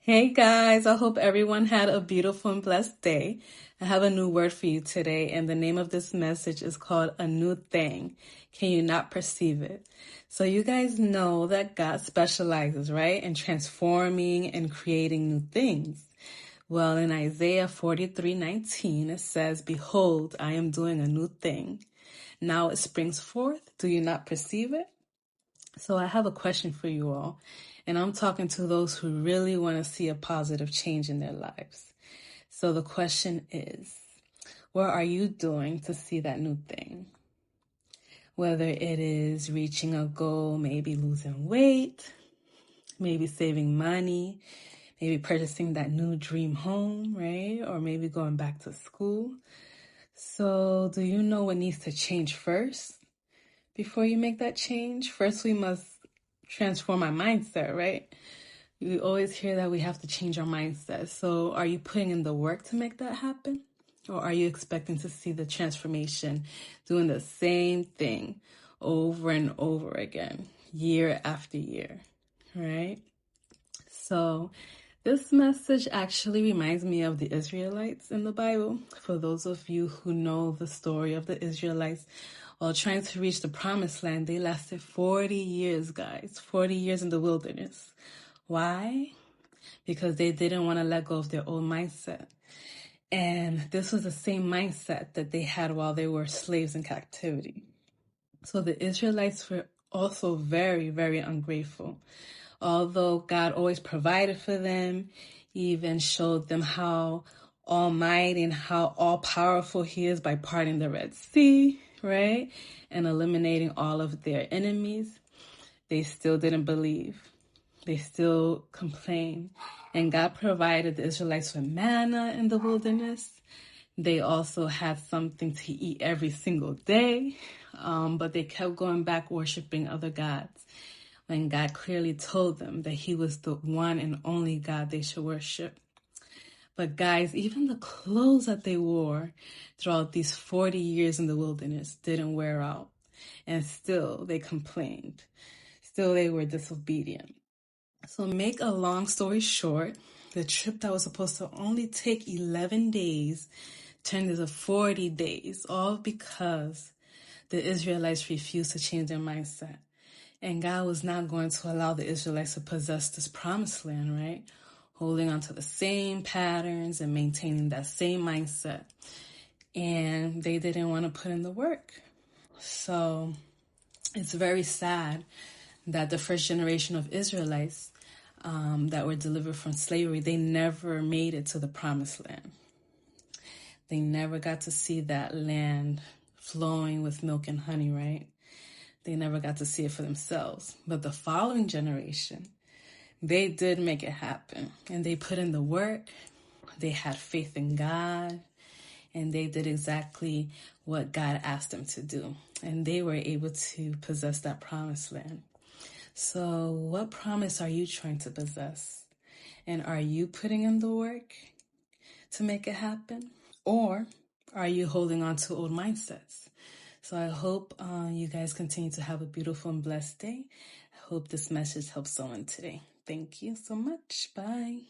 Hey guys, I hope everyone had a beautiful and blessed day. I have a new word for you today, and the name of this message is called a new thing. Can you not perceive it? So you guys know that God specializes, right, in transforming and creating new things. Well, in Isaiah 43:19, it says, "Behold, I am doing a new thing. Now it springs forth. Do you not perceive it?" So I have a question for you all, and I'm talking to those who really want to see a positive change in their lives. So the question is, what are you doing to see that new thing? Whether it is reaching a goal, maybe losing weight, maybe saving money, maybe purchasing that new dream home, right? Or maybe going back to school. So do you know what needs to change first? Before you make that change, first we must transform our mindset, right? We always hear that we have to change our mindset. So are you putting in the work to make that happen? Or are you expecting to see the transformation doing the same thing over and over again, year after year, right? So this message actually reminds me of the Israelites in the Bible. For those of you who know the story of the Israelites, while trying to reach the promised land, they lasted 40 years, guys, 40 years in the wilderness. Why? Because they didn't want to let go of their old mindset. And this was the same mindset that they had while they were slaves in captivity. So the Israelites were also very, very ungrateful. Although God always provided for them, He even showed them how almighty and how all-powerful He is by parting the Red Sea, right? And eliminating all of their enemies. They still didn't believe. They still complained. And God provided the Israelites with manna in the wilderness. They also had something to eat every single day, but they kept going back worshiping other gods when God clearly told them that He was the one and only God they should worship. But guys, even the clothes that they wore throughout these 40 years in the wilderness didn't wear out. And still they complained. Still they were disobedient. So make a long story short, the trip that was supposed to only take 11 days turned into 40 days, all because the Israelites refused to change their mindset. And God was not going to allow the Israelites to possess this promised land, right? Holding on to the same patterns and maintaining that same mindset. And they didn't want to put in the work. So it's very sad that the first generation of Israelites that were delivered from slavery, they never made it to the promised land. They never got to see that land flowing with milk and honey, right? They never got to see it for themselves. But the following generation, they did make it happen. And they put in the work. They had faith in God. And they did exactly what God asked them to do. And they were able to possess that promised land. So what promise are you trying to possess? And are you putting in the work to make it happen? Or are you holding on to old mindsets? So I hope you guys continue to have a beautiful and blessed day. I hope this message helps someone today. Thank you so much. Bye.